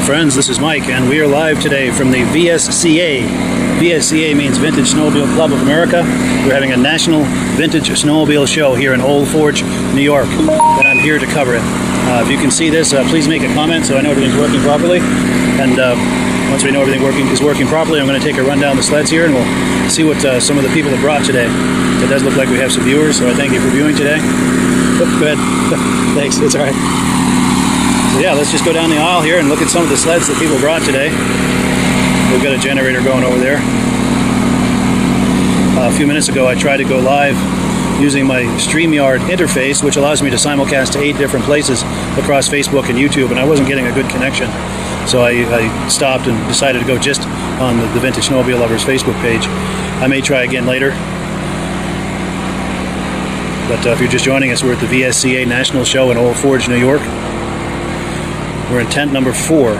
friends, this is Mike, and we are live today from the VSCA. VSCA means Vintage Snowmobile Club of America. We're having a national vintage snowmobile show here in Old Forge, New York, and I'm here to cover it. If you can see this, please make a comment so I know everything's working properly. And once we know everything is working properly, I'm going to take a run down the sleds here, and we'll see what some of the people have brought today. It does look like we have some viewers, so I thank you for viewing today. Oh, go ahead. Thanks, it's all right. So yeah, let's just go down the aisle here and look at some of the sleds that people brought today. We've got a generator going over there. A few minutes ago I tried to go live using my StreamYard interface, which allows me to simulcast to 8 different places across Facebook and YouTube, and I wasn't getting a good connection. So I stopped and decided to go just on the Vintage Snowmobile Lovers Facebook page. I may try again later. But if you're just joining us, we're at the VSCA National Show in Old Forge, New York. We're in tent number 4.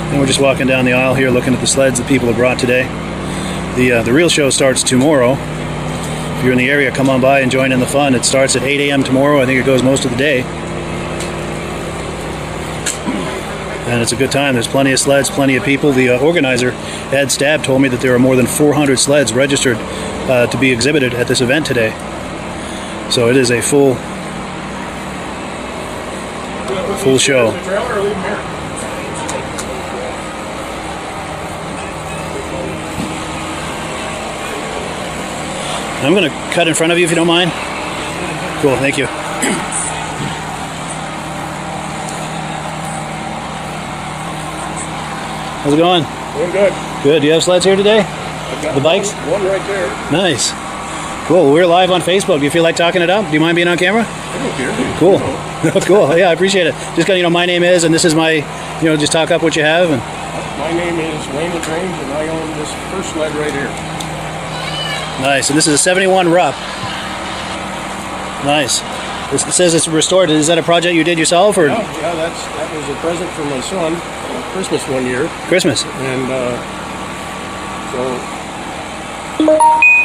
And we're just walking down the aisle here looking at the sleds that people have brought today. The real show starts tomorrow. If you're in the area, come on by and join in the fun. It starts at 8 a.m. tomorrow. I think it goes most of the day. And it's a good time. There's plenty of sleds, plenty of people. The organizer, Ed Stab, told me that there are more than 400 sleds registered to be exhibited at this event today. So it is a full show. I'm going to cut in front of you if you don't mind. Cool, thank you. How's it going? Doing good. Good. Do you have sleds here today? I've got the bikes? One right there. Nice. Cool. We're live on Facebook. Do you feel like talking it up? Do you mind being on camera? I don't care. Cool. Cool. Yeah, I appreciate it. Just got, my name is, and this is my, just talk up what you have. And my name is Wayne LaGrange, and I own this first sled right here. Nice. And this is a 71 Rupp. Nice. It says it's restored. Is that a project you did yourself, or? Yeah, that was a present from my son for Christmas one year. Christmas. And so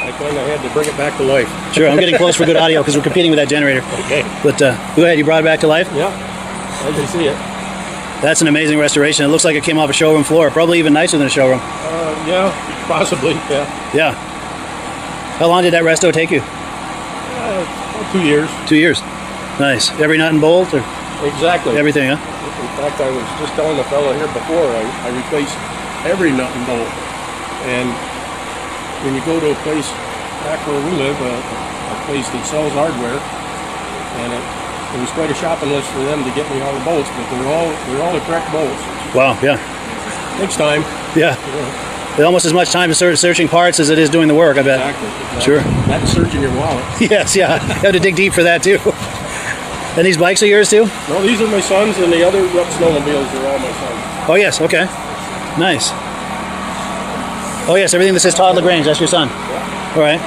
I kind of had to bring it back to life. Sure, I'm getting close for good audio because we're competing with that generator. Okay. But go ahead, you brought it back to life? Yeah, I can see it. That's an amazing restoration. It looks like it came off a showroom floor. Probably even nicer than a showroom. Yeah, possibly, yeah. Yeah. How long did that resto take you? 2 years. 2 years. Nice. Every nut and bolt? Or exactly. Everything, huh? In fact, I was just telling the fellow here before, I replaced every nut and bolt. And when you go to a place back where we live, a place that sells hardware, and it was quite a shopping list for them to get me all the bolts, but they're all the correct bolts. Wow, yeah. Takes time. Yeah. It's almost as much time searching parts as it is doing the work, I bet. Exactly. Sure. That's searching your wallet. Yes, yeah. You have to dig deep for that, too. And these bikes are yours, too? No, these are my sons, and the other Rupp snowmobiles are all my sons. Oh, yes, okay. Nice. Oh, yes, everything that says Todd LaGrange, that's your son. Yeah. All right.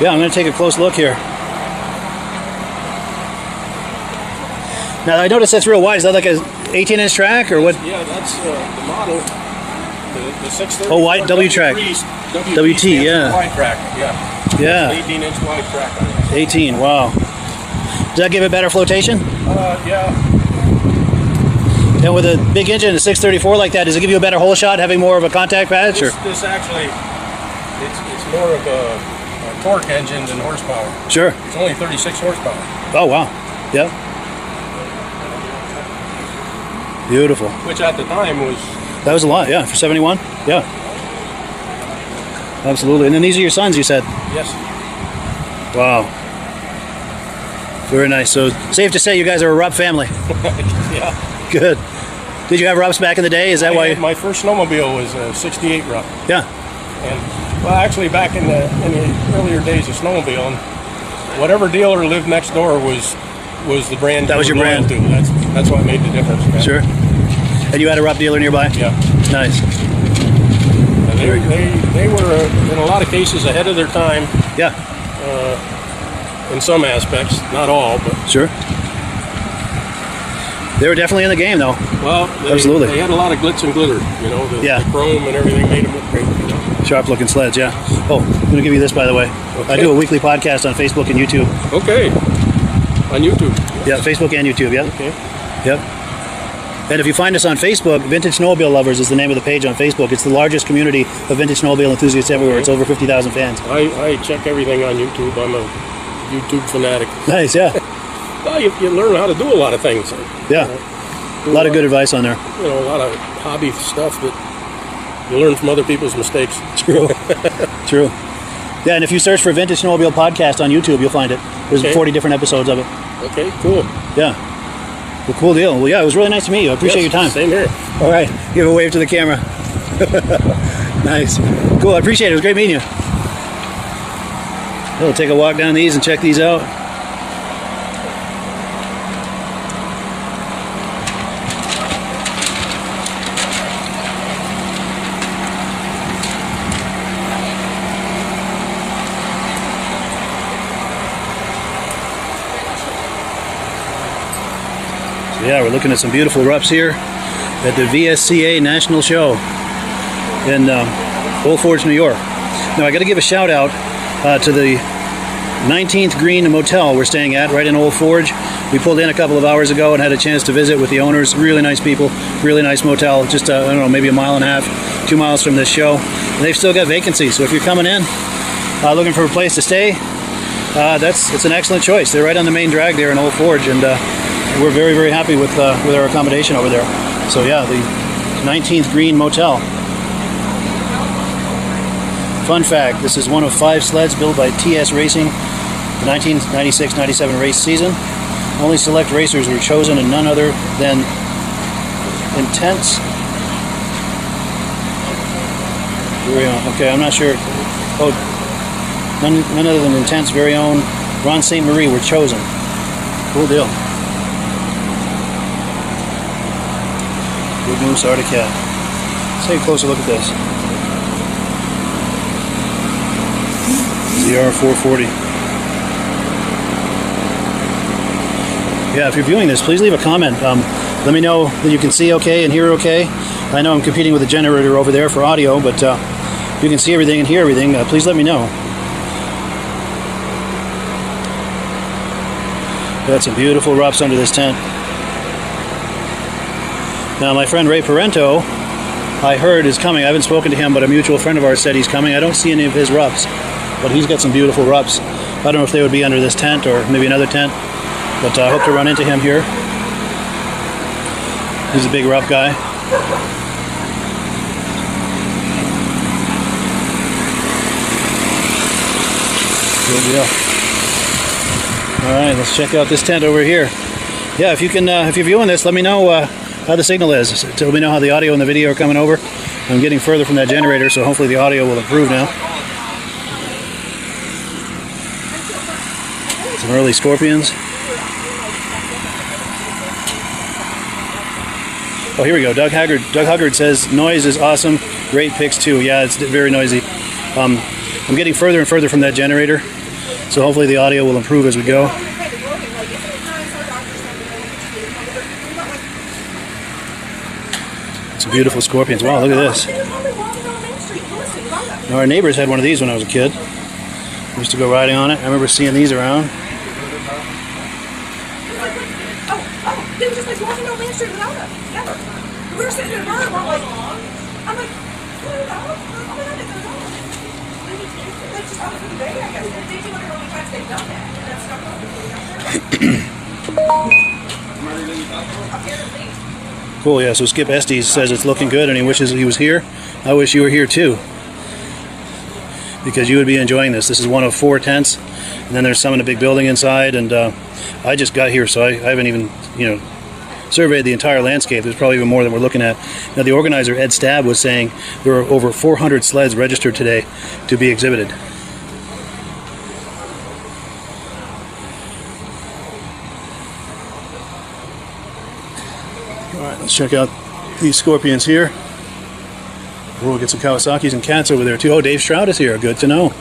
Yeah, I'm going to take a close look here. Now, I noticed that's real wide. Is that like a 18-inch track, or what? Yeah, that's the model. The 630. Oh, wide W track. WT, yeah. Wide track, yeah. Yeah. 18-inch wide track on it. 18, wow. Does that give it better flotation? Yeah. And with a big engine, a 634 like that, does it give you a better hole shot, having more of a contact patch? This actually, it's more of a torque engine than horsepower. Sure. It's only 36 horsepower. Oh, wow. Yeah. Beautiful. Which at the time was... That was a lot, yeah, for 71. Yeah. Absolutely. And then these are your sons, you said? Yes. Wow. Very nice. So, safe to say you guys are a Rupp family. Yeah. Good. Did you have Rupps back in the day? Is that why? My first snowmobile was a 68 Rupp. Yeah. And, well, actually, back in the earlier days of snowmobiling, whatever dealer lived next door was the brand. That was your brand. To. That's what made the difference. Man. Sure. And you had a Rupp dealer nearby? Yeah. Nice. They were, in a lot of cases, ahead of their time. Yeah. In some aspects, not all, but... Sure. They were definitely in the game, though. Well, absolutely. They had a lot of glitz and glitter, the chrome and everything made them look great. Sharp-looking sleds, yeah. Oh, I'm going to give you this, by the way. Okay. I do a weekly podcast on Facebook and YouTube. Okay. On YouTube? Yeah, Facebook and YouTube, yeah. Okay. Yep. And if you find us on Facebook, Vintage Snowmobile Lovers is the name of the page on Facebook. It's the largest community of vintage snowmobile enthusiasts everywhere. It's over 50,000 fans. I check everything on YouTube. I'm a YouTube fanatic. Nice, yeah. Well, you learn how to do a lot of things. Yeah. A lot of good advice on there. You know, a lot of hobby stuff that you learn from other people's mistakes. True. True. Yeah, and if you search for Vintage Snowmobile Podcast on YouTube, you'll find it. There's 40 different episodes of it. Okay, cool. Yeah. Well, cool deal. Well, yeah, it was really nice to meet you. I appreciate your time. Same here. All right. Give a wave to the camera. Nice. Cool. I appreciate it. It was great meeting you. We'll take a walk down these and check these out. Yeah, we're looking at some beautiful rups here at the VSCA National Show in Old Forge, New York. Now, I got to give a shout out to the 19th Green Motel we're staying at right in Old Forge. We pulled in a couple of hours ago and had a chance to visit with the owners. Really nice people, really nice motel. Just, I don't know, maybe a mile and a half, 2 miles from this show. And they've still got vacancies, so if you're coming in looking for a place to stay, it's an excellent choice. They're right on the main drag there in Old Forge, and we're very, very happy with our accommodation over there. So yeah, the 19th Green Motel. Fun fact, this is one of 5 sleds built by TS Racing, the 1996-97 race season. Only select racers were chosen and none other than Intense. Okay, I'm not sure. Oh, none other than Intense very own Ron St. Marie were chosen. Cool deal. Good Moose Arctic Cat. Let's take a closer look at this. ZR440. Yeah, if you're viewing this, please leave a comment. Let me know that you can see okay and hear okay. I know I'm competing with a generator over there for audio, but if you can see everything and hear everything, please let me know. Got some beautiful rups under this tent. Now, my friend Ray Parento, I heard, is coming. I haven't spoken to him, but a mutual friend of ours said he's coming. I don't see any of his rups, but he's got some beautiful rups. I don't know if they would be under this tent or maybe another tent, but I hope to run into him here. He's a big rup guy. Good deal. All right, let's check out this tent over here. Yeah, if you can, if you're viewing this, let me know how the signal is. Let me know how the audio and the video are coming over. I'm getting further from that generator, so hopefully the audio will improve now. Some early Scorpions. Oh, here we go. Doug Huggard says noise is awesome. Great picks too. Yeah, it's very noisy. I'm getting further and further from that generator, so hopefully the audio will improve as we go. Some beautiful Scorpions. Wow, look at this. Now, our neighbors had one of these when I was a kid. I used to go riding on it. I remember seeing these around. They were just like walking down Main Street without us. Never. We were sitting in a bar and we're like, I'm like, oh my God, they're gone. Like, just out of the day, I guess. They do whatever only times they've done that. And that's not going. Cool, yeah, so Skip Estes says it's looking good and he wishes he was here. I wish you were here too, because you would be enjoying this. This is one of 4 tents, and then there's some in a big building inside, and I just got here, so I haven't even, surveyed the entire landscape. There's probably even more than we're looking at. Now, the organizer, Ed Stab, was saying there were over 400 sleds registered today to be exhibited. All right, let's check out these Scorpions here. We'll get some Kawasaki's and cats over there too. Oh, Dave Stroud is here. Good to know.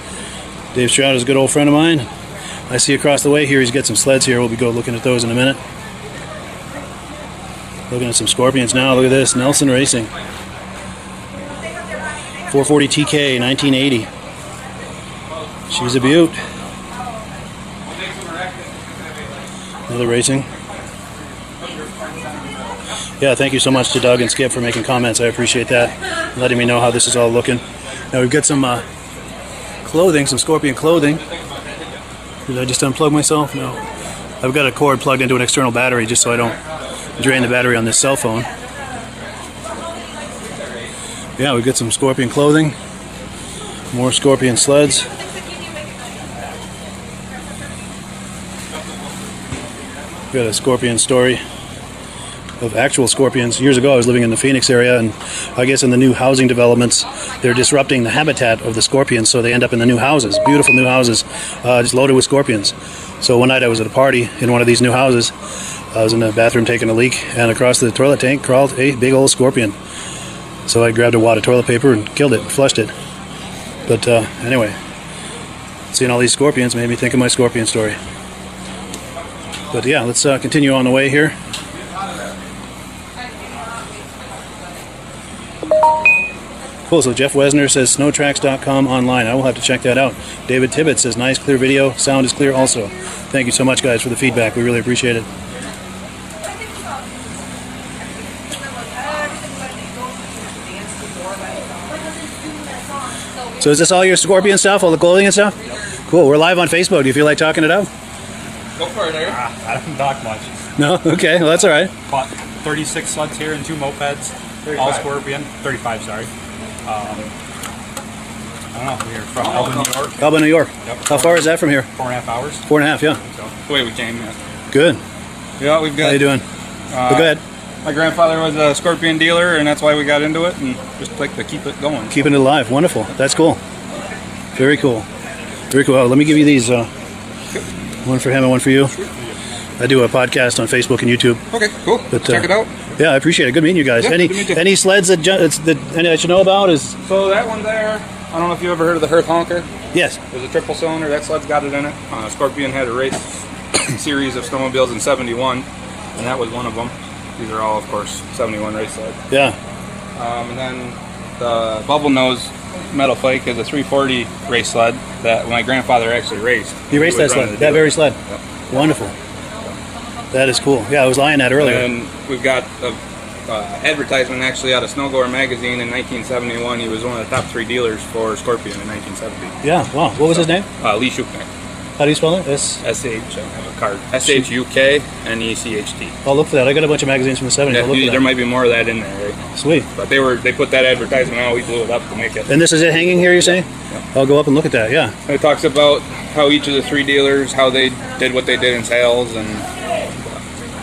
Dave Stroud is a good old friend of mine. I see across the way here he's got some sleds here. We'll be looking at those in a minute. Looking at some Scorpions now. Look at this. Nelson Racing. 440 TK, 1980. She's a beaut. Another racing. Yeah, thank you so much to Doug and Skip for making comments. I appreciate that. And letting me know how this is all looking. Now we've got some clothing, some Scorpion clothing. Did I just unplug myself? No. I've got a cord plugged into an external battery just so I don't drain the battery on this cell phone. Yeah, we've got some Scorpion clothing. More Scorpion sleds. We've got a Scorpion story of actual scorpions. Years ago I was living in the Phoenix area, and I guess in the new housing developments they're disrupting the habitat of the scorpions, so they end up in the new houses, beautiful new houses, just loaded with scorpions. So one night I was at a party in one of these new houses. I was in the bathroom taking a leak, and across the toilet tank crawled a big old scorpion. So I grabbed a wad of toilet paper and killed it, flushed it. But anyway, seeing all these scorpions made me think of my scorpion story. But yeah, let's continue on the way here. Cool, so Jeff Wesner says snowtracks.com online. I will have to check that out. David Tibbett says nice clear video, sound is clear also. Thank you so much guys for the feedback, we really appreciate it. So is this all your Scorpion stuff, all the clothing and stuff? Yep. Cool, we're live on Facebook. Do you feel like talking it out? Go for it, Eric. I don't talk much. No? Okay, well that's alright. Bought 36 sleds here and 2 mopeds. 35. All Scorpion. 35, sorry. I don't know, we're from Elba, New York. Elba, New York. Yep. How far is that from here? 4.5 hours. 4.5, yeah. So, the way we came, yeah. Good. Yeah, we've got... How you doing? But go ahead. My grandfather was a Scorpion dealer, and that's why we got into it, and just like to keep it going. Keeping it alive. Wonderful. That's cool. Very cool. Very cool. Oh, let me give you these. One for him and one for you. I do a podcast on Facebook and YouTube. Okay, cool. But, check it out. Yeah, I appreciate it. Good meeting you guys. Yeah, any sleds that I should know about? So that one there, I don't know if you ever heard of the Hearth Honker. Yes. There's a triple cylinder. That sled's got it in it. Scorpion had a race series of snowmobiles in '71, and that was one of them. These are all, of course, '71 race sleds. Yeah. And then the Bubble Nose Metal Flake is a 340 race sled that my grandfather actually raced. He raced that sled, that very sled. Yep. Wonderful. That is cool. Yeah, I was lying at earlier. And we've got an advertisement actually out of Snowgoer magazine in 1971. He was one of the top 3 dealers for Scorpion in 1970. Yeah, wow. What was his name? Lee Shuknek. How do you spell it? S-H, I have a card. S-H-U-K-N-E-C-H-T. I'll look for that. I got a bunch of magazines from the 70s. Yeah, I'll look for that. there might be more of that in there, right? Sweet. But they put that advertisement out. We blew it up to make it. And this is it hanging here, you're saying? Yeah. I'll go up and look at that, yeah. And it talks about how each of the 3 dealers, how they did what they did in sales. And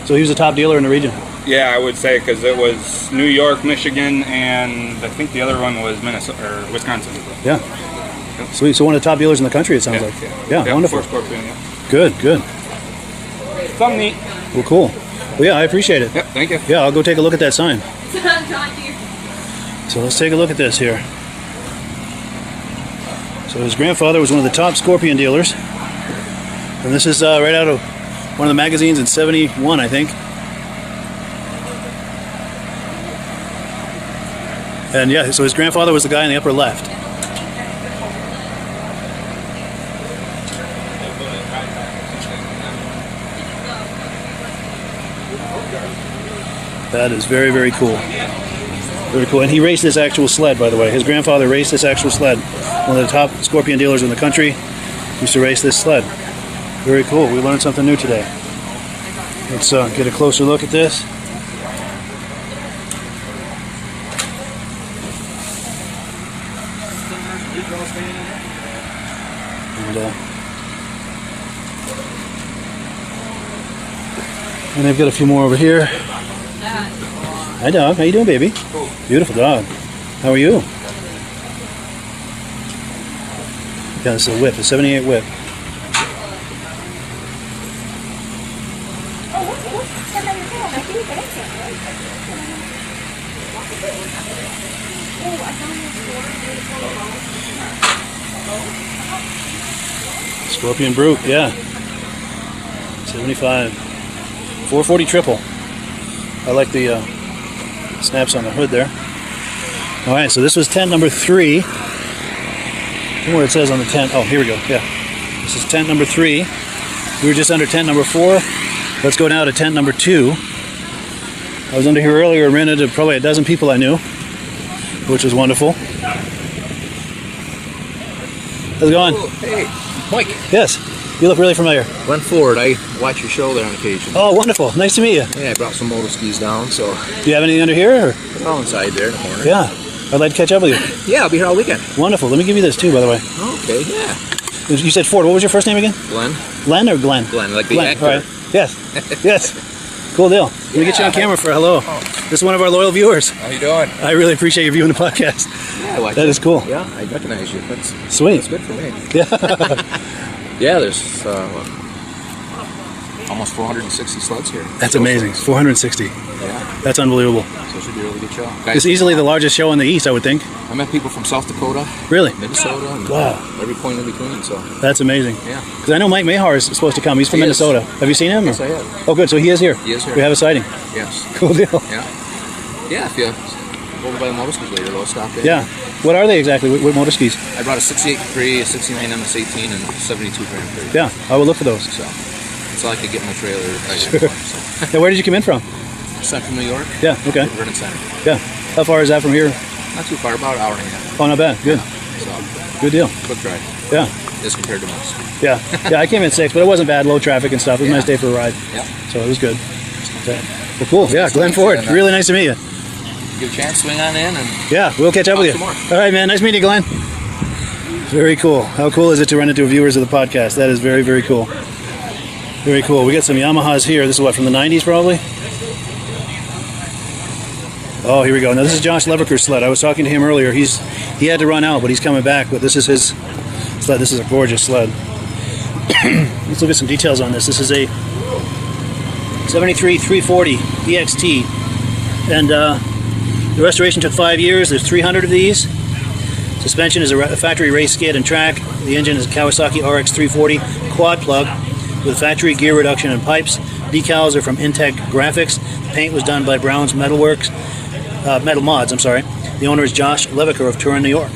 So he was a top dealer in the region? yeah, I would say, because it was New York, Michigan, and I think the other one was Minnesota or Wisconsin. Yeah. Sweet. So one of the top dealers in the country, it sounds like. Yeah, wonderful. For Scorpion, yeah. Good, good. Something neat. Well, cool. Well, yeah, I appreciate it. Yep, thank you. Yeah, I'll go take a look at that sign. So let's take a look at this here. So his grandfather was one of the top Scorpion dealers. And this is right out of one of the magazines in '71, I think. And yeah, so his grandfather was the guy in the upper left. That is very, very cool. Very cool. And he raced this actual sled, by the way. His grandfather raced this actual sled. One of the top Scorpion dealers in the country used to race this sled. Very cool. We learned something new today. Let's get a closer look at this. And they've got a few more over here. Hi, dog. How you doing, baby? Cool. Beautiful dog. How are you? Yeah, this is a whip, a '78 whip. Scorpion Brute, yeah. 75. 440 triple. I like the snaps on the hood there. All right, so this was tent number 3. Where it says on the tent. Oh, here we go. Yeah. This is tent number 3. We were just under tent number 4. Let's go now to tent number 2. I was under here earlier and ran into probably a dozen people I knew, which was wonderful. How's it going? Oh, hey, Mike. Yes. You look really familiar. Glenn Ford. I watch your show there on occasion. Oh, wonderful. Nice to meet you. Yeah, I brought some motor skis down, so Do you have anything under here? Or? they're all inside there in the corner. Yeah. I'd like to catch up with you. Yeah, I'll be here all weekend. Wonderful. Let me give you this too, by the way. Okay, yeah. You said Ford. What was your first name again? Glenn. Len or Glenn? Glenn, like the Glenn. actor. All right. Yes. Yes. Cool deal. Let me get you on camera for a hello. This is one of our loyal viewers. How you doing? I really appreciate you viewing the podcast. Yeah, I watch That it. is cool. Yeah, I recognize you. That's Sweet. good for me. Yeah. Yeah, there's almost 460 sleds here. That's amazing. 460. Yeah, That's unbelievable. so it should be a really good show. It's Guys, easily the largest show in the East, I would think. I met people from South Dakota, Really? Minnesota, and Wow. every point in between. So That's amazing. yeah, Because I know Mike Mahar is supposed to come. He's from He is. Minnesota. Have you seen him? or- yes, I have. Oh, good. So he is here. He is here. We have a sighting. Yes. Cool deal. Yeah. Yeah, if you go over by the motor skis later, they'll stop there. Yeah. What are they exactly? What motor skis? I brought a 68 Capri, a 69 MS18, and a 72 Grand Prix. Yeah, I will look for those. So that's all I could get in my trailer. Yeah, where did you come in from? Central New York, Yeah. Okay. Vernon Center. Yeah. How far is that from here? Not too far, about an hour and a half. Oh, not bad. Good. So Good deal. quick drive Yeah. as compared to most. Yeah. Yeah. I came in 6, but it wasn't bad. Low traffic and stuff. It was a nice day for a ride. Yeah. So it was good. Okay. Well, cool. Yeah, Glenn Ford. Really nice to meet you. Give a chance, swing on in, and Yeah, we'll catch up with you. some more. All right, man. Nice meeting you, Glenn. Very cool. How cool is it to run into viewers of the podcast? That is very, very cool. Very cool. We got some Yamahas here. This is what, from the 90s probably? Oh, here we go. Now this is Josh Leverker's sled. I was talking to him earlier. He had to run out, but he's coming back. But this is his sled. This is a gorgeous sled. Let's look at some details on this. This is a 73 340 EXT. And the restoration took 5 years. There's 300 of these. Suspension is a factory race skid and track. The engine is a Kawasaki RX 340 quad plug with factory gear reduction and pipes. Decals are from Intec Graphics. The paint was done by Brown's Metal Mods. I'm sorry. The owner is Josh Leverker of Turin, New York.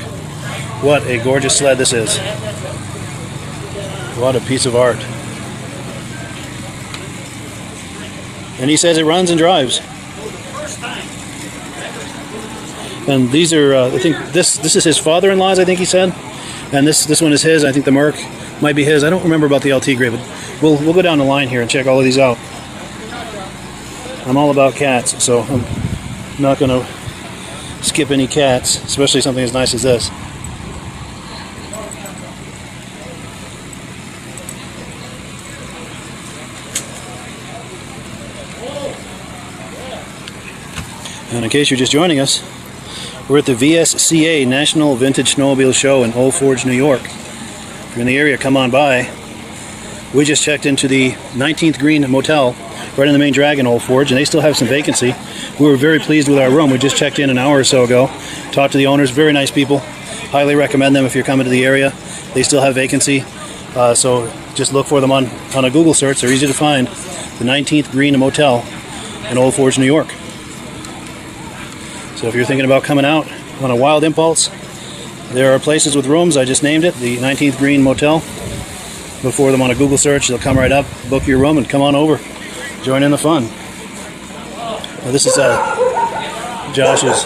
What a gorgeous sled this is. What a piece of art. And he says it runs and drives. And these are, I think this is his father-in-law's, I think he said. And this one is his. I think the Merc might be his. I don't remember about the LT grade, but we'll go down the line here and check all of these out. I'm all about cats, so I'm not going to skip any cats, especially something as nice as this. And in case you're just joining us, we're at the VSCA National Vintage Snowmobile Show in Old Forge, New York. If you're in the area, come on by. We just checked into the 19th Green Motel right in the main drag in Old Forge, and they still have some vacancy. We were very pleased with our room. We just checked in an hour or so ago. Talked to the owners, very nice people. Highly recommend them if you're coming to the area. They still have vacancy, so just look for them on a Google search. They're easy to find. The 19th Green Motel in Old Forge, New York. So if you're thinking about coming out on a wild impulse, there are places with rooms. I just named it, the 19th Green Motel. Look for them on a Google search. They'll come right up, book your room, and come on over. Join in the fun. Now this is Josh's.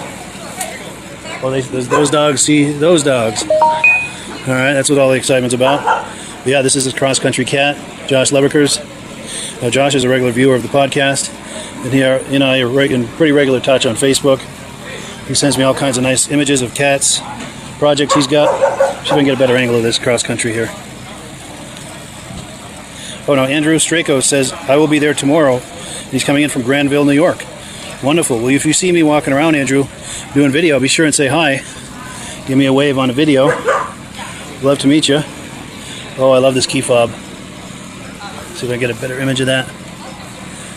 Oh, those dogs see those dogs. All right, that's what all the excitement's about. But yeah, this is his cross-country cat, Josh Leverker's. Josh is a regular viewer of the podcast, and he and I are in pretty regular touch on Facebook. He sends me all kinds of nice images of cats, projects he's got. See if I can get a better angle of this cross-country here. Oh no, Andrew Strako says, I will be there tomorrow. He's coming in from Granville, New York. Wonderful. Well, if you see me walking around, Andrew, doing video, be sure and say hi. Give me a wave on a video. Love to meet you. Oh, I love this key fob. See if I can get a better image of that.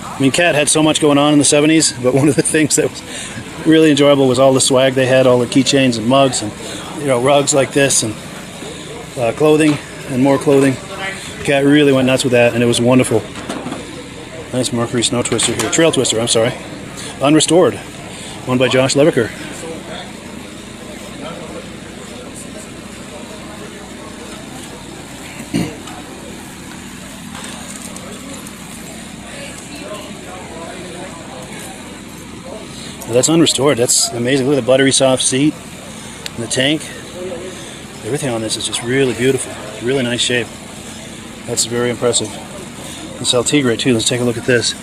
I mean, Cat had so much going on in the 70s, but one of the things that was really enjoyable was all the swag they had, all the keychains and mugs and rugs like this and clothing and more clothing. Cat really went nuts with that, and it was wonderful. Nice Mercury snow twister here. Trail twister, I'm sorry. Unrestored. Won by Josh Leverker. That's unrestored. That's amazing. Look at the buttery soft seat and the tank. Everything on this is just really beautiful. Really nice shape. That's very impressive. This Altigre too. Let's take a look at this.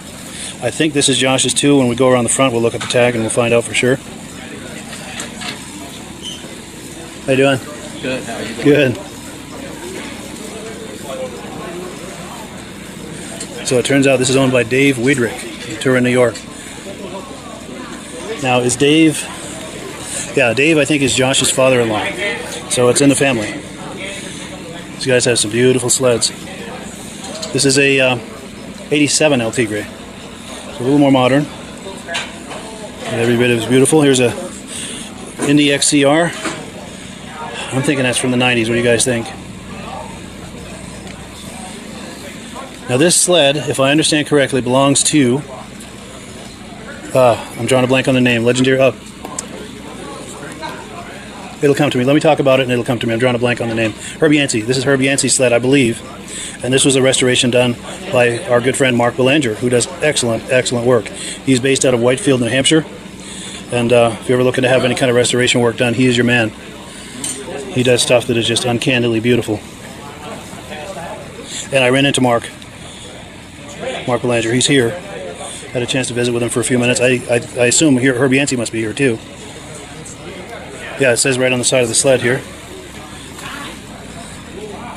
I think this is Josh's too. When we go around the front, we'll look at the tag and we'll find out for sure. How you doing? Good. How are you doing? Good. So it turns out this is owned by Dave Wiedrich in Turin, New York. Now is Dave... Yeah, Dave I think is Josh's father-in-law. So it's in the family. These guys have some beautiful sleds. This is a 87 El Tigre. It's a little more modern. And every bit is beautiful. Here's a Indy XCR. I'm thinking that's from the 90s. What do you guys think? Now this sled, if I understand correctly, belongs to... I'm drawing a blank on the name. Legendary... it'll come to me. Let me talk about it and it'll come to me. I'm drawing a blank on the name. Herb Yancey. This is Herb Yancey's sled, I believe. And this was a restoration done by our good friend Mark Belanger, who does excellent, excellent work. He's based out of Whitefield, New Hampshire. And if you're ever looking to have any kind of restoration work done, he is your man. He does stuff that is just uncannily beautiful. And I ran into Mark Belanger. He's here. Had a chance to visit with him for a few minutes. I assume here Herb Yancey must be here too. Yeah, it says right on the side of the sled here.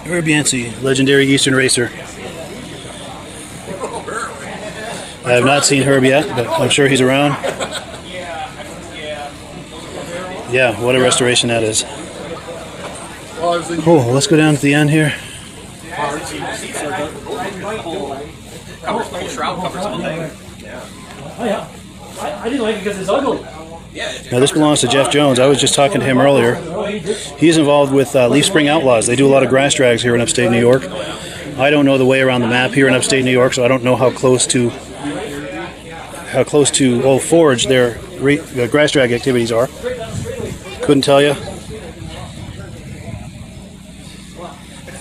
Herb Yancey, legendary Eastern racer. I have not seen Herb yet, but I'm sure he's around. Yeah, what a restoration that is. Cool, let's go down to the end here. I didn't like it because it's ugly. Now this belongs to Jeff Jones. I was just talking to him earlier. He's involved with Leaf Spring Outlaws. They do a lot of grass drags here in upstate New York. I don't know the way around the map here in upstate New York, so I don't know how close to Old Forge their grass drag activities are. Couldn't tell you.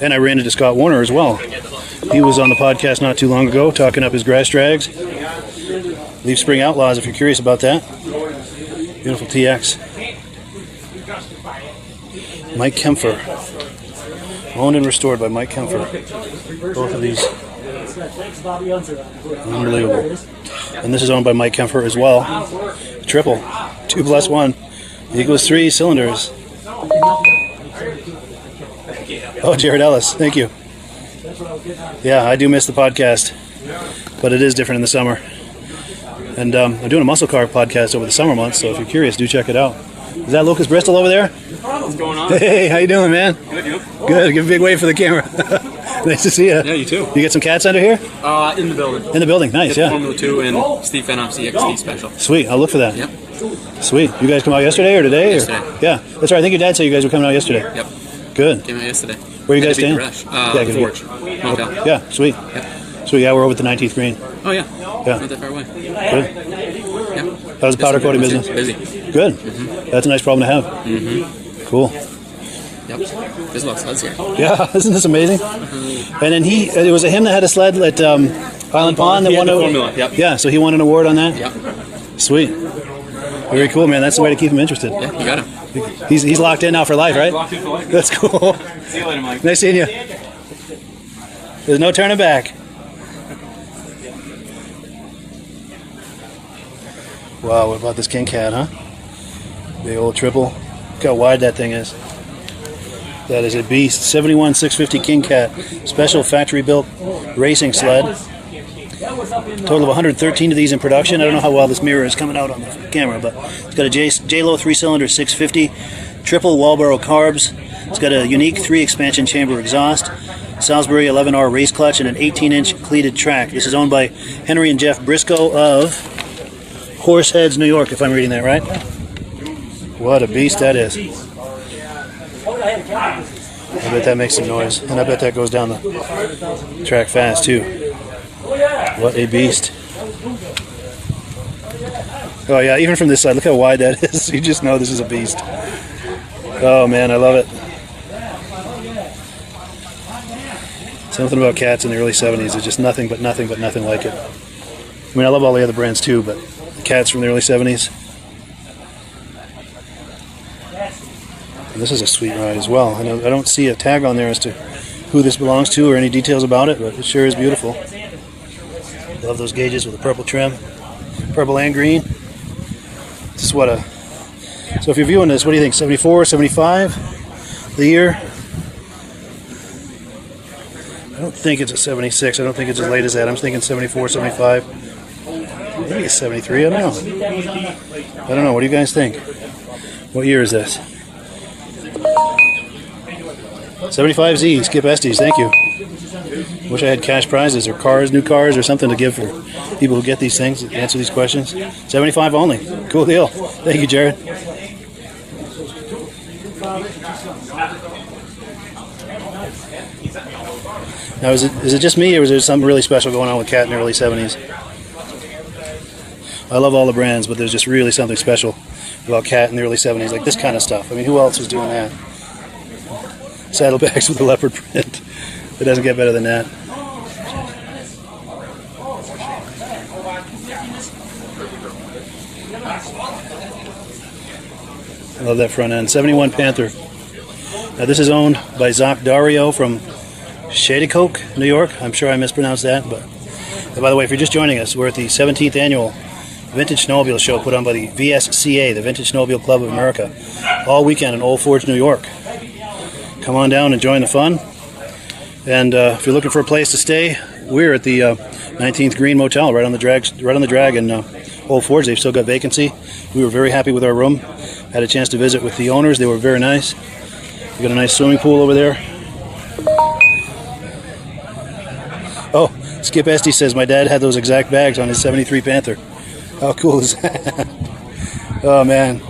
And I ran into Scott Warner as well. He was on the podcast not too long ago talking up his grass drags. Leaf Spring Outlaws, if you're curious about that. Beautiful TX. Mike Kempfer. Owned and restored by Mike Kempfer. Both of these. Unbelievable. And this is owned by Mike Kempfer as well. Triple. 2+1 equals 3 cylinders. Oh, Jared Ellis. Thank you. Yeah, I do miss the podcast. But it is different in the summer. And I'm doing a muscle car podcast over the summer months, so if you're curious, do check it out. Is that Lucas Bristol over there? What's going on? Hey, how you doing, man? Good, you? Good. Give a big wave for the camera. Nice to see you. Yeah, you too. You get some cats under here? In the building. In the building. Nice, yeah. Formula 2 and Steve Fenoff's EXT special. Sweet. I'll look for that. Yep. Sweet. You guys come out yesterday or today? Yesterday. Or? Yeah. That's right. I think your dad said you guys were coming out yesterday. Yep. Good. Came out yesterday. Where are you guys staying? The Forge Motel. Yeah, sweet. Yep. Sweet. Yeah, we're over at the 19th Green. Oh, yeah. Yeah. Not that far away. Good. Yep. How's the powder coating business? Busy. Good. That's a nice problem to have. Cool. Yep. There's a lot of sleds here. Yeah, isn't this amazing? And then it was him that had a sled at Island Pond that won the Formula. Yep. Yeah, so he won an award on that? Yep. Sweet. Very cool, man. That's the way to keep him interested. Yeah, you got him. He's locked in now for life, right? Locked in for life. That's cool. See you later, Mike. Nice seeing you. There's no turning back. Wow, what about this King Cat, huh? Big old triple. Look how wide that thing is. That is a beast. 71 650 King Cat. Special factory built racing sled. Total of 113 of these in production. I don't know how well this mirror is coming out on the camera, but it's got a J-Lo 3-cylinder 650, triple Walboro carbs. It's got a unique 3 expansion chamber exhaust, Salisbury 11R race clutch, and an 18-inch cleated track. This is owned by Henry and Jeff Briscoe of Horseheads, New York, if I'm reading that right. What a beast that is. I bet that makes some noise, and I bet that goes down the track fast too. What a beast. Oh yeah, even from this side, look how wide that is. You just know this is a beast. Oh man, I love it. Something about cats in the early 70s is just nothing like it. I mean, I love all the other brands too, but the cats from the early 70s, And this is a sweet ride as well. I don't see a tag on there as to who this belongs to or any details about it, but it sure is beautiful. Love those gauges with the purple trim. Purple and green. This is what a... So if you're viewing this, what do you think? 74, 75? The year? I don't think it's a 76. I don't think it's as late as that. I'm thinking 74, 75. Maybe it's 73. I don't know. I don't know. What do you guys think? What year is this? 75Z. Skip Estes. Thank you. Wish I had cash prizes or cars, new cars, or something to give for people who get these things, answer these questions. 75 only. Cool deal. Thank you, Jared. Now, is it just me, or is there something really special going on with Cat in the early 70s? I love all the brands, but there's just really something special about Cat in the early 70s, like this kind of stuff. I mean, who else is doing that? Saddlebags with a leopard print. It doesn't get better than that. I love that front end. 71 Panther. Now this is owned by Zach Dario from Shadycoke, New York. I'm sure I mispronounced that, but by the way, if you're just joining us, we're at the 17th annual Vintage Snowmobile Show put on by the VSCA, the Vintage Snowmobile Club of America, all weekend in Old Forge, New York. Come on down and join the fun. And if you're looking for a place to stay, we're at the 19th Green Motel, right on the drag in Old Forge. They've still got vacancy. We were very happy with our room. Had a chance to visit with the owners. They were very nice. We got a nice swimming pool over there. Oh, Skip Estes says my dad had those exact bags on his 73 Panther. How cool is that? Oh man,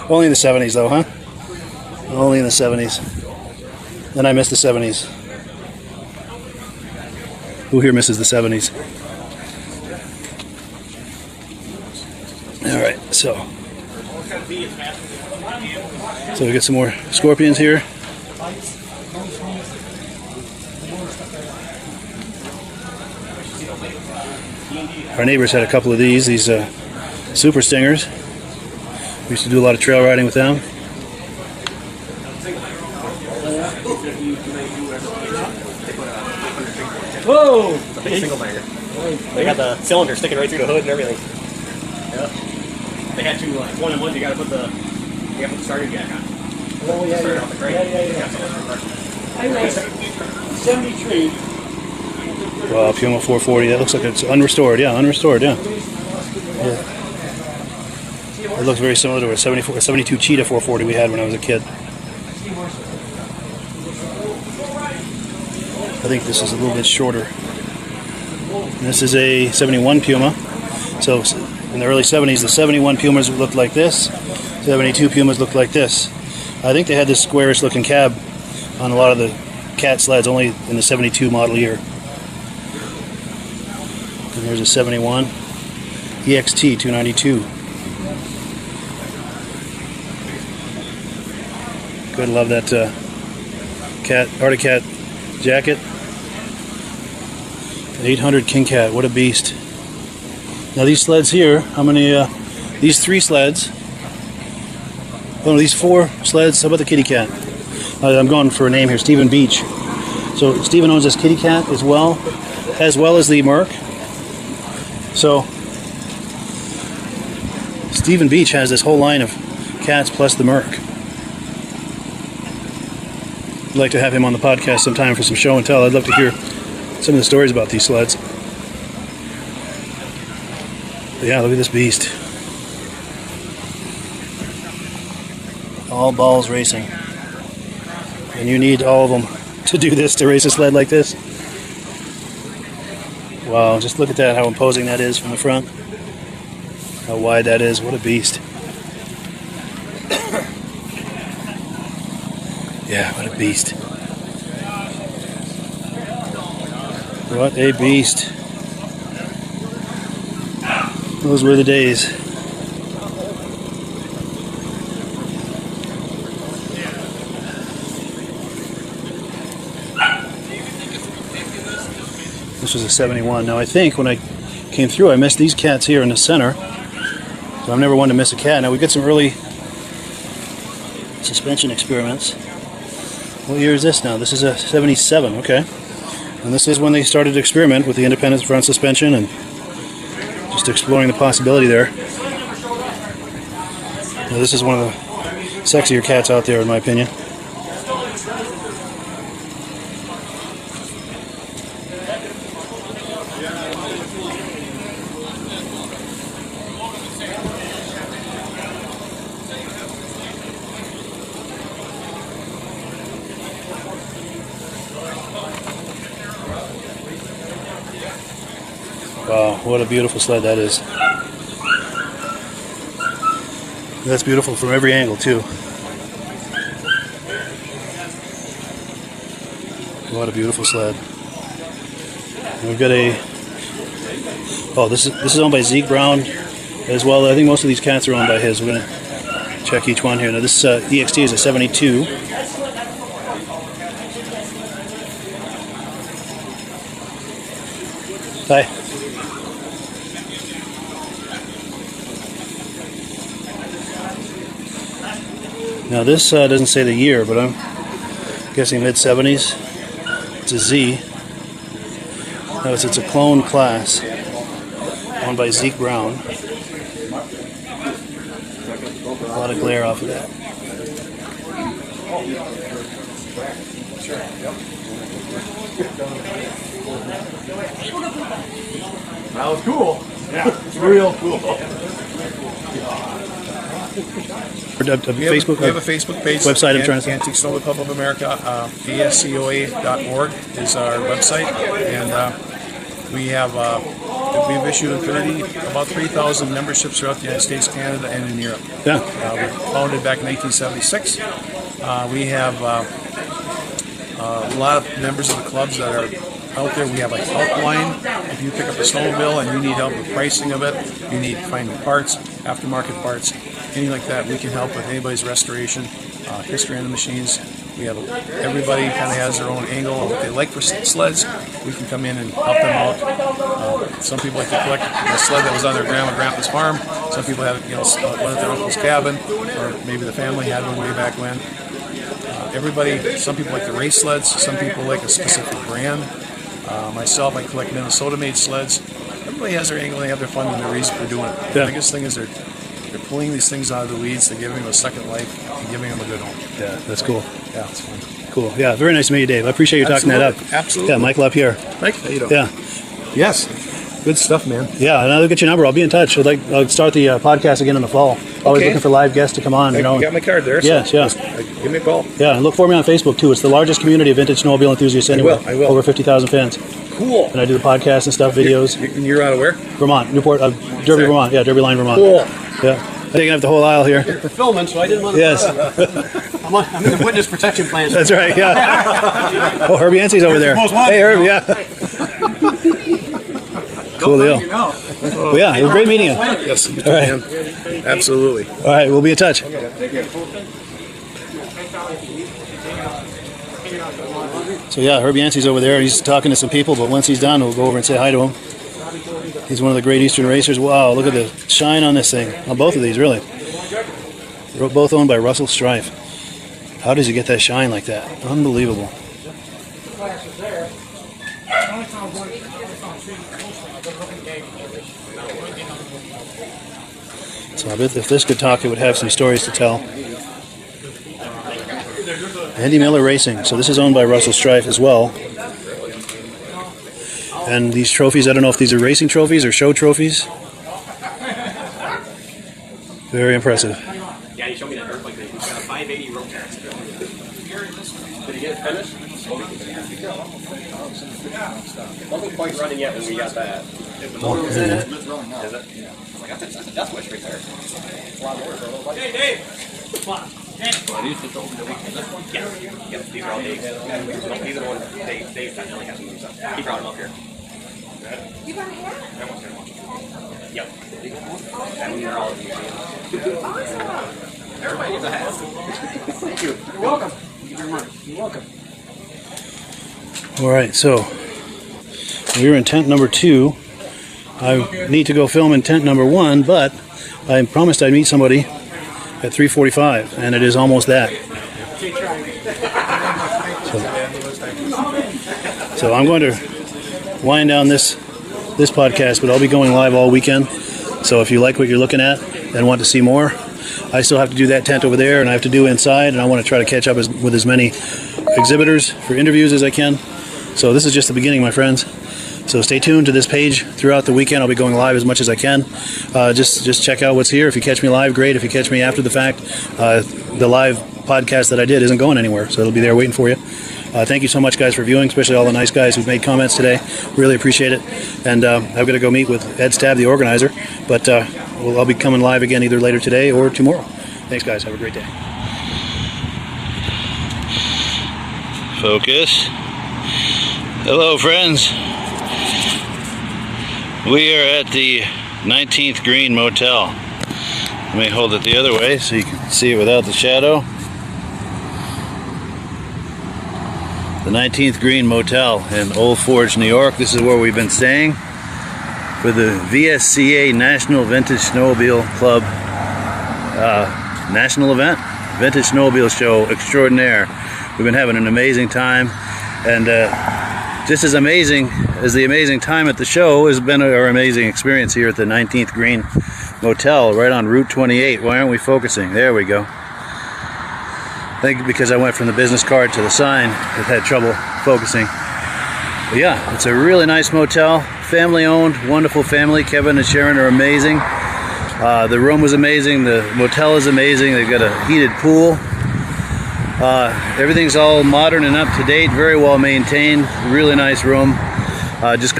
only in the 70s though, huh? Only in the 70s. Then I miss the 70s. Who here misses the 70s? All right, so we got some more Scorpions here. Our neighbors had a couple of these Super Stingers. We used to do a lot of trail riding with them. Whoa! It's a big single banger. They got the cylinder sticking right through the hood and everything. Yeah. They had to one and one. You got to put the starter jack on. Oh yeah, Start off the crate. I raced 73. Wow, Puma 440. That looks like it's unrestored. Yeah, unrestored. Yeah. It looks very similar to a 72 Cheetah 440 we had when I was a kid. I think this is a little bit shorter. This is a 71 Puma. So in the early 70s, the 71 Pumas looked like this. 72 Pumas looked like this. I think they had this squarish looking cab on a lot of the Cat sleds, only in the 72 model year. And here's a 71 EXT 292. Good, love that Arctic Cat jacket. 800 King Cat, what a beast. Now these sleds here, how many, these 3 sleds, oh no, these 4 sleds, how about the Kitty Cat? I'm going for a name here, Stephen Beach. So Stephen owns this Kitty Cat as well as the Merc. So Stephen Beach has this whole line of cats plus the Merc. I'd like to have him on the podcast sometime for some show and tell. I'd love to hear some of the stories about these sleds. But yeah, look at this beast. All balls racing. And you need all of them to do this, to race a sled like this. Wow, just look at that, how imposing that is from the front. How wide that is, what a beast. Yeah, what a beast. What a beast. Those were the days. This was a 71. Now I think when I came through I missed these cats here in the center. So I'm never one to miss a cat. Now we get some early suspension experiments. What year is this now? This is a 77, okay. And this is when they started to experiment with the independent front suspension and just exploring the possibility there. Now, this is one of the sexier cats out there, in my opinion. Wow, what a beautiful sled that is. That's beautiful from every angle, too. What a beautiful sled. And we've got a... Oh, this is owned by Zeke Brown as well. I think most of these cats are owned by his. We're going to check each one here. Now, this EXT is a 72. Hi. Now this doesn't say the year, but I'm guessing mid-70s. It's a Z. Notice it's a clone class owned by Zeke Brown. A lot of glare off of that. That was cool. Yeah, it's real cool. Facebook, we have a Facebook page. Website, I'm trying to Antique Snowmobile Club of America. VSCA.org is our website, and we've issued about 3,000 memberships throughout the United States, Canada, and in Europe. Yeah. We were founded back in 1976. We have a lot of members of the clubs that are out there. We have a helpline. If you pick up a snowmobile and you need help with pricing of it, you need finding parts, aftermarket parts, anything like that, we can help with anybody's restoration, history on the machines. We have everybody kind of has their own angle of what they like for sleds. We can come in and help them out. Some people like to collect the sled that was on their grandpa's farm. Some people have one at their uncle's cabin, or maybe the family had one way back when. Some people like the race sleds. Some people like a specific brand. Myself, I collect Minnesota-made sleds. Everybody has their angle, they have their fun, and their reason for doing it. The biggest thing is they're pulling these things out of the weeds, they're giving them a second life, and giving them a good home. Yeah, that's cool. Yeah, it's fun. Cool. Yeah, very nice to meet you, Dave. I appreciate you talking that up. Absolutely. Yeah, Michael up here. Mike, how you doing? Yeah. Yes. Good stuff, man. Yeah, and I'll get your number. I'll be in touch. I'll start the podcast again in the fall. Always looking for live guests to come on. You got my card there. Yes, so yeah. Give me a call. Yeah, and look for me on Facebook too. It's the largest community of vintage snowmobile enthusiasts anywhere. I will. Over 50,000 fans. Cool. And I do the podcast and stuff, videos. You're out of where? Vermont, Newport, Derby, Vermont. Yeah, Derby Line, Vermont. Cool. Yeah. I think I have the whole aisle here. You're filming, so I didn't want to. Yes. I'm in the witness protection plan. That's right, yeah. Oh, Herbie Yancey's over there. Hey, Herbie, yeah. Cool deal. Well, yeah, it was great meeting you. Yes, you too, All right. man. Absolutely. All right, we'll be in touch. So yeah, Herbie Yancey's over there. He's talking to some people, but once he's done, we'll go over and say hi to him. He's one of the great Eastern racers. Wow, look at the shine on this thing. On both of these, really. They're both owned by Russell Strife. How does he get that shine like that? Unbelievable. So I bet if this could talk, it would have some stories to tell. Andy Miller Racing. So this is owned by Russell Strife as well. And these trophies, I don't know if these are racing trophies or show trophies. Very impressive. Yeah, you showed me that dirt like this. He's got a 580 road tax. Did he get it finished? Wasn't quite running yet when we got that. If the motor was in it, it's running now. Is it? Yeah. Like, that's a death wish right there. A lot of water for a little bike. Hey, Dave! Come on. Well, these just over the weekend. Yeah, these are all Dave's. These are the ones Dave definitely has them himself. He brought them up here. You got a hat? Yep. And they're all in the museum. Awesome. Everybody gets a hat. Thank you. You're welcome. Thank you very much. You're welcome. All right, so we're in tent number 2. I need to go film in tent number 1, but I promised I'd meet somebody at 3:45, and it is almost that. So I'm going to wind down this podcast, but I'll be going live all weekend. So if you like what you're looking at and want to see more, I still have to do that tent over there, and I have to do inside, and I want to try to catch up with as many exhibitors for interviews as I can. So this is just the beginning, my friends. So stay tuned to this page throughout the weekend. I'll be going live as much as I can. Just check out what's here. If you catch me live, great. If you catch me after the fact, the live podcast that I did isn't going anywhere, so it'll be there waiting for you. Thank you so much, guys, for viewing, especially all the nice guys who've made comments today. Really appreciate it. And I'm going to go meet with Ed Stab, the organizer, but I'll be coming live again either later today or tomorrow. Thanks, guys. Have a great day. Focus. Hello, friends. We are at the 19th Green Motel. Let me hold it the other way so you can see it without the shadow. The 19th Green Motel in Old Forge, New York. This is where we've been staying for the VSCA National Vintage Snowmobile Club national event, Vintage Snowmobile Show Extraordinaire. We've been having an amazing time, and just as amazing as the amazing time at the show has been our amazing experience here at the 19th Green Motel right on Route 28. Why aren't we focusing? There we go. I think because I went from the business card to the sign, it had trouble focusing. But yeah, it's a really nice motel, family owned, wonderful family. Kevin and Sharon are amazing. The room was amazing. The motel is amazing. They've got a heated pool. Everything's all modern and up to date, very well maintained. Really nice room. Just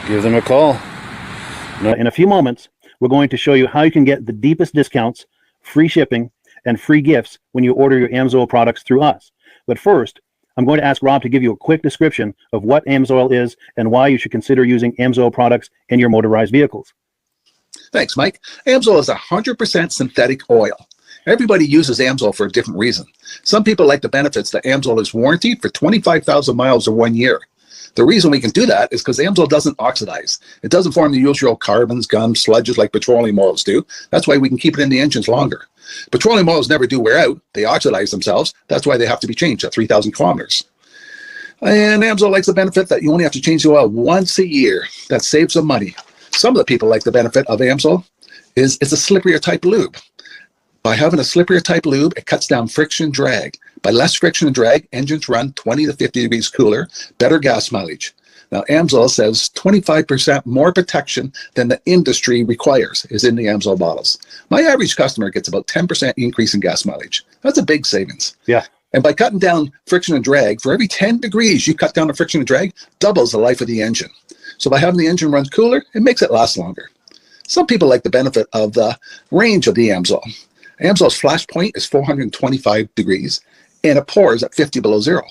give them a call. In a few moments, we're going to show you how you can get the deepest discounts, free shipping, and free gifts when you order your AMSOIL products through us. But first, I'm going to ask Rob to give you a quick description of what AMSOIL is and why you should consider using AMSOIL products in your motorized vehicles. Thanks, Mike. AMSOIL is 100% synthetic oil. Everybody uses AMSOIL for a different reason. Some people like the benefits that AMSOIL is warranted for 25,000 miles or 1 year. The reason we can do that is because AMSOIL doesn't oxidize. It doesn't form the usual carbons, gums, sludges like petroleum oils do. That's why we can keep it in the engines longer. Petroleum oils never do wear out. They oxidize themselves. That's why they have to be changed at 3,000 kilometers. And AMSOIL likes the benefit that you only have to change the oil once a year. That saves some money. Some of the people like the benefit of AMSOIL is it's a slipperier type lube. By having a slipperier type lube, it cuts down friction and drag. By less friction and drag, engines run 20 to 50 degrees cooler, better gas mileage. Now, AMSOIL says 25% more protection than the industry requires is in the AMSOIL bottles. My average customer gets about 10% increase in gas mileage. That's a big savings. Yeah. And by cutting down friction and drag, for every 10 degrees you cut down the friction and drag, doubles the life of the engine. So by having the engine run cooler, it makes it last longer. Some people like the benefit of the range of the AMSOIL. AMSOIL's flash point is 425 degrees, and it pours at 50 below zero.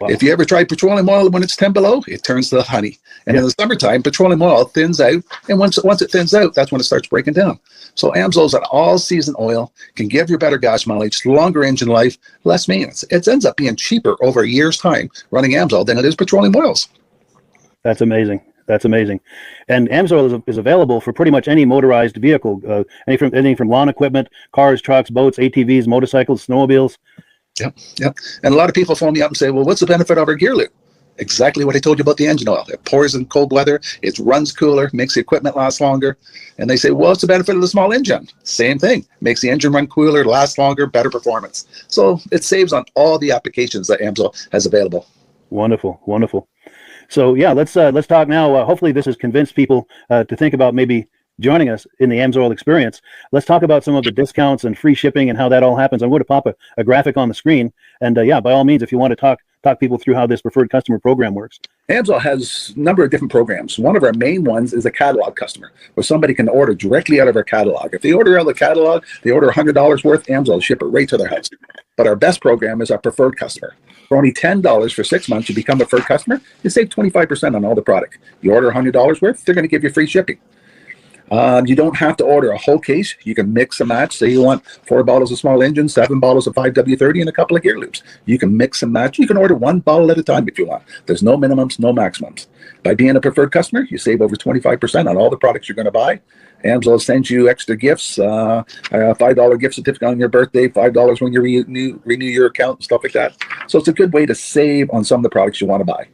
Wow. If you ever try petroleum oil when it's 10 below, it turns to honey. And in the summertime, petroleum oil thins out, and once it thins out, that's when it starts breaking down. So AMSOIL's an all-season oil, can give you better gas mileage, longer engine life, less maintenance. It ends up being cheaper over a year's time running AMSOIL than it is petroleum oils. That's amazing. That's amazing. And AMSOIL is available for pretty much any motorized vehicle, anything from lawn equipment, cars, trucks, boats, ATVs, motorcycles, snowmobiles. Yep. And a lot of people phone me up and say, well, what's the benefit of our gear lube? Exactly what I told you about the engine oil. It pours in cold weather, it runs cooler, makes the equipment last longer. And they say, well, what's the benefit of the small engine? Same thing. Makes the engine run cooler, last longer, better performance. So it saves on all the applications that AMSOIL has available. Wonderful, wonderful. So yeah, let's talk now. Hopefully this has convinced people to think about maybe joining us in the AMSOIL experience. Let's talk about some of the discounts and free shipping and how that all happens. I'm going to pop a graphic on the screen. And yeah, by all means, if you want to talk people through how this preferred customer program works. AMSOIL has a number of different programs. One of our main ones is a catalog customer, where somebody can order directly out of our catalog. If they order out of the catalog, they order $100 worth, AMSOIL will ship it right to their house. But our best program is our preferred customer. For only $10 for 6 months, you become a preferred customer, you save 25% on all the product. You order $100 worth, they're going to give you free shipping. You don't have to order a whole case. You can mix and match. Say you want 4 bottles of small engine, 7 bottles of 5W30, and a couple of gear loops. You can mix and match. You can order 1 bottle at a time if you want. There's no minimums, no maximums. By being a preferred customer, you save over 25% on all the products you're going to buy. AMSOIL sends you extra gifts, a $5 gift certificate on your birthday, $5 when you renew your account, and stuff like that. So it's a good way to save on some of the products you want to buy.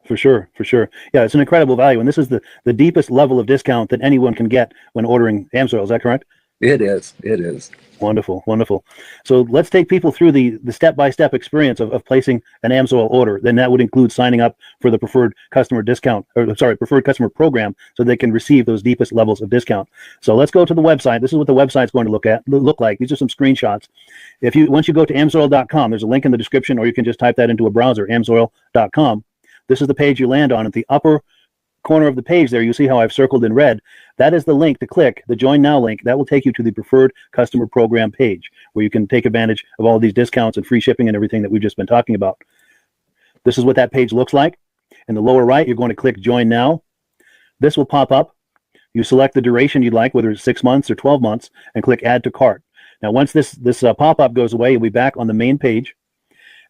For sure, for sure. Yeah, it's an incredible value, and this is the deepest level of discount that anyone can get when ordering AMSOIL. Is that correct? It is. It is. Wonderful, wonderful. So let's take people through the step-by-step experience of placing an AMSOIL order. Then that would include signing up for the preferred customer discount, or sorry, preferred customer program, so they can receive those deepest levels of discount. So let's go to the website. This is what the website's going to look like. These are some screenshots. Once you go to amsoil.com, there's a link in the description, or you can just type that into a browser, amsoil.com. This is the page you land on. At the upper corner of the page there, you see how I've circled in red. That is the link to click, the Join Now link. That will take you to the Preferred Customer Program page, where you can take advantage of all these discounts and free shipping and everything that we've just been talking about. This is what that page looks like. In the lower right, you're going to click Join Now. This will pop up. You select the duration you'd like, whether it's 6 months or 12 months, and click Add to Cart. Now, once this pop-up goes away, you'll be back on the main page.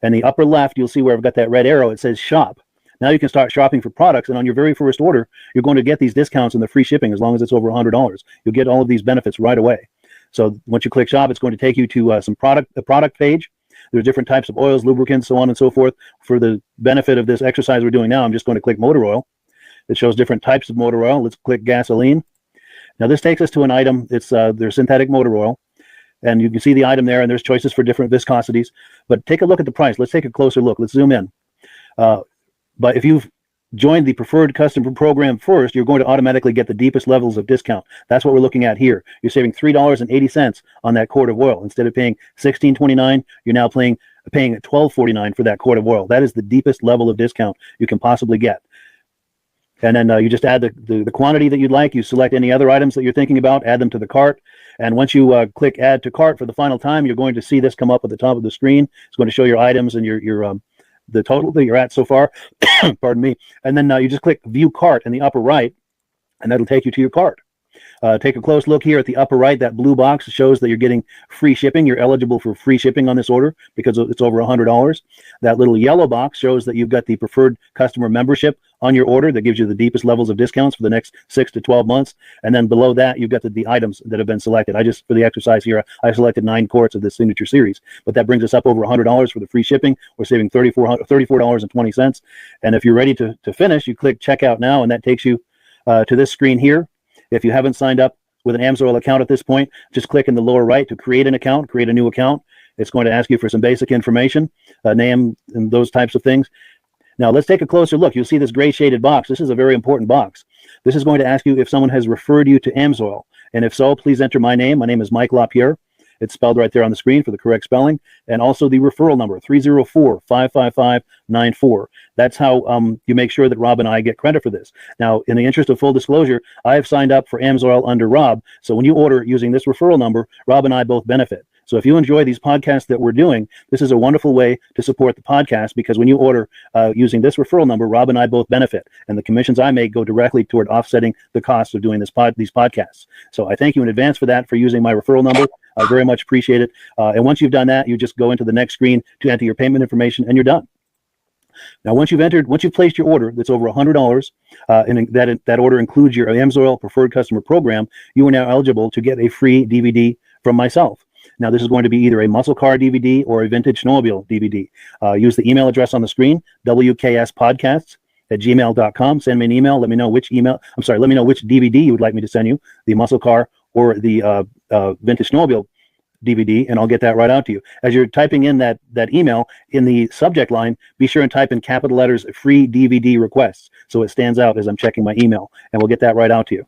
And the upper left, you'll see where I've got that red arrow. It says Shop. Now you can start shopping for products, and on your very first order, you're going to get these discounts and the free shipping as long as it's over $100. You'll get all of these benefits right away. So once you click Shop, it's going to take you to a product page. There's different types of oils, lubricants, so on and so forth. For the benefit of this exercise we're doing now, I'm just going to click motor oil. It shows different types of motor oil. Let's click gasoline. Now this takes us to an item. It's their synthetic motor oil. And you can see the item there, and there's choices for different viscosities. But take a look at the price. Let's take a closer look. Let's zoom in. But if you've joined the Preferred Customer Program first, you're going to automatically get the deepest levels of discount. That's what we're looking at here. You're saving $3.80 on that quart of oil. Instead of paying $16.29, you're now paying $12.49 for that quart of oil. That is the deepest level of discount you can possibly get. And then you just add the quantity that you'd like. You select any other items that you're thinking about, add them to the cart. And once you click Add to Cart for the final time, you're going to see this come up at the top of the screen. It's going to show your items and your the total that you're at so far. Pardon me. And then you just click View Cart in the upper right, and that'll take you to your cart. Take a close look here at the upper right. That blue box shows that you're getting free shipping. You're eligible for free shipping on this order because it's over $100. That little yellow box shows that you've got the preferred customer membership on your order that gives you the deepest levels of discounts for the next 6 to 12 months. And then below that, you've got the items that have been selected. For the exercise here, I selected 9 quarts of the Signature Series, but that brings us up over $100 for the free shipping. We're saving $34.20. And if you're ready to finish, you click Checkout Now, and that takes you to this screen here. If you haven't signed up with an AMSOIL account at this point, just click in the lower right to create an account, create a new account. It's going to ask you for some basic information, name and those types of things. Now let's take a closer look. You'll see this gray shaded box. This is a very important box. This is going to ask you if someone has referred you to AMSOIL. And if so, please enter my name. My name is Mike LaPierre. It's spelled right there on the screen for the correct spelling. And also the referral number, 304-555-94. That's how you make sure that Rob and I get credit for this. Now, in the interest of full disclosure, I have signed up for AMSOIL under Rob. So when you order using this referral number, Rob and I both benefit. So if you enjoy these podcasts that we're doing, this is a wonderful way to support the podcast, because when you order using this referral number, Rob and I both benefit. And the commissions I make go directly toward offsetting the cost of doing these podcasts. So I thank you in advance for that, for using my referral number. I very much appreciate it. And once you've done that, you just go into the next screen to enter your payment information, and you're done. Now, once you've placed your order that's over $100, and that order includes your AMSOIL Preferred Customer Program, you are now eligible to get a free DVD from myself. Now, this is going to be either a muscle car DVD or a vintage snowmobile DVD. Use the email address on the screen, wkspodcasts@gmail.com. Send me an email. Let me know which DVD you would like me to send you, the muscle car or the vintage snowmobile DVD, and I'll get that right out to you. As you're typing in that email, in the subject line, be sure and type in capital letters, free DVD requests, so it stands out as I'm checking my email, and we'll get that right out to you.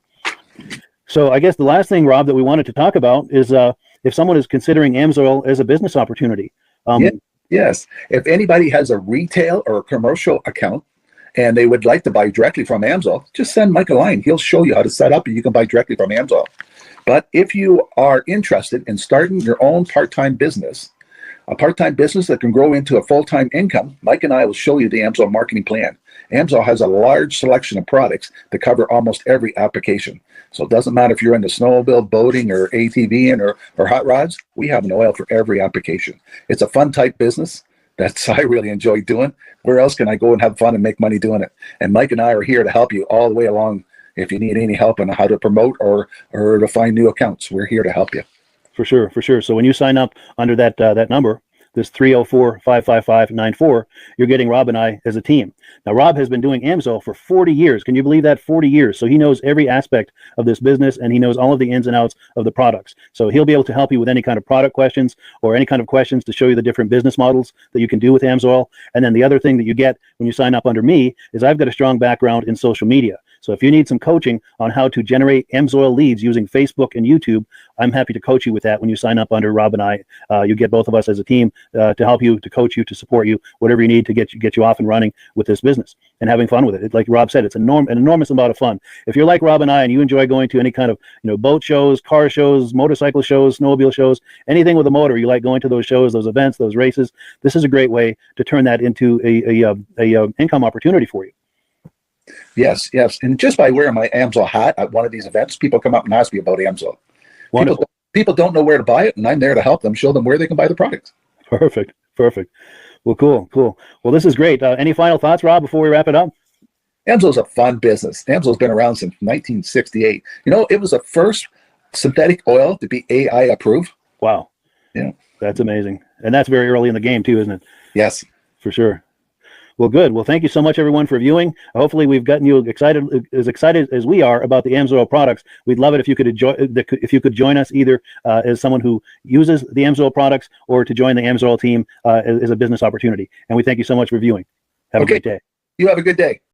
So I guess the last thing, Rob, that we wanted to talk about is if someone is considering AMSOIL as a business opportunity. Yes. If anybody has a retail or a commercial account and they would like to buy directly from AMSOIL, just send Mike a line. He'll show you how to set up, and you can buy directly from AMSOIL. But if you are interested in starting your own part-time business, a part-time business that can grow into a full-time income, Mike and I will show you the AMSOIL marketing plan. AMSOIL has a large selection of products that cover almost every application. So it doesn't matter if you're into snowmobile, boating, or ATVing, or hot rods, we have an oil for every application. It's a fun type business. That's I really enjoy doing. Where else can I go and have fun and make money doing it? And Mike and I are here to help you all the way along. If you need any help on how to promote or to find new accounts, we're here to help you. For sure, for sure. So when you sign up under that that number, this 304-555-94, you're getting Rob and I as a team. Now, Rob has been doing AMSOIL for 40 years. Can you believe that? 40 years. So he knows every aspect of this business, and he knows all of the ins and outs of the products. So he'll be able to help you with any kind of product questions or any kind of questions to show you the different business models that you can do with AMSOIL. And then the other thing that you get when you sign up under me is I've got a strong background in social media. So if you need some coaching on how to generate AMSOIL leads using Facebook and YouTube, I'm happy to coach you with that when you sign up under Rob and I. You get both of us as a team to help you, to coach you, to support you, whatever you need to get you off and running with this business and having fun with it. Like Rob said, it's an enormous amount of fun. If you're like Rob and I and you enjoy going to any kind of boat shows, car shows, motorcycle shows, snowmobile shows, anything with a motor, you like going to those shows, those events, those races, this is a great way to turn that into a income opportunity for you. Yes, yes. And just by wearing my AMSOIL hat at one of these events, people come up and ask me about AMSOIL. Wonderful. People don't know where to buy it, and I'm there to help them, show them where they can buy the product. Perfect, perfect. Well, cool. Well, this is great. Any final thoughts, Rob, before we wrap it up? AMSOIL's a fun business. AMSOIL's been around since 1968. It was the first synthetic oil to be AI approved. Wow. Yeah. That's amazing. And that's very early in the game too, isn't it? Yes. For sure. Well, good. Well, thank you so much, everyone, for viewing. Hopefully, we've gotten you excited as we are about the AMSOIL products. We'd love it if you could join us either as someone who uses the AMSOIL products or to join the AMSOIL team as a business opportunity. And we thank you so much for viewing. Have a great day. You have a good day.